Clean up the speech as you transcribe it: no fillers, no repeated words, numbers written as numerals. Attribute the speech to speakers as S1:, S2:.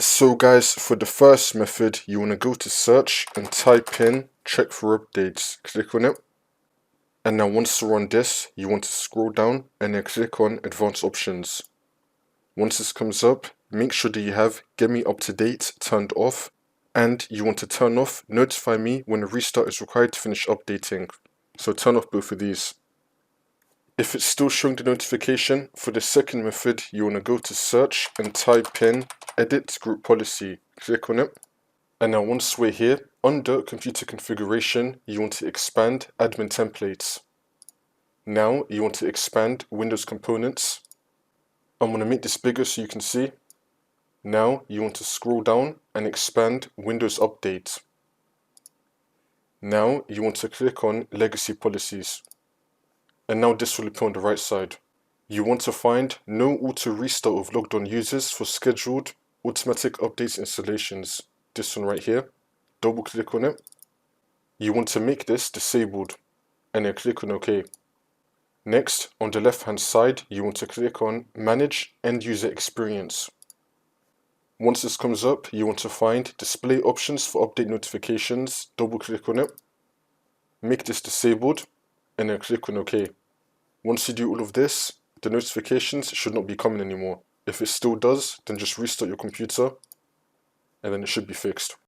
S1: So guys, for the first method, you want to go to search and type in check for updates. Click on it. And now once you're on this, you want to scroll down and then click on advanced options. Once this comes up, make sure that you have get me up to date turned off, and you want to turn off notify me when a restart is required to finish updating. So turn off both of these. If it's still showing the notification, for the second method, you want to go to search and type in edit group policy. Click on it. And now once we're here, under computer configuration, you want to expand admin templates. Now you want to expand Windows components. I'm going to make this bigger so you can see. Now you want to scroll down and expand Windows Update. Now you want to click on legacy policies. And now this will appear on the right side. You want to find no auto restart of logged on users for scheduled automatic updates installations. This one right here. Double click on it. You want to make this disabled and then click on OK. Next, on the left hand side, you want to click on Manage End User Experience. Once this comes up, you want to find Display Options for Update Notifications. Double click on it. Make this disabled and then click on OK. Once you do all of this, the notifications should not be coming anymore. If it still does, then just restart your computer and then it should be fixed.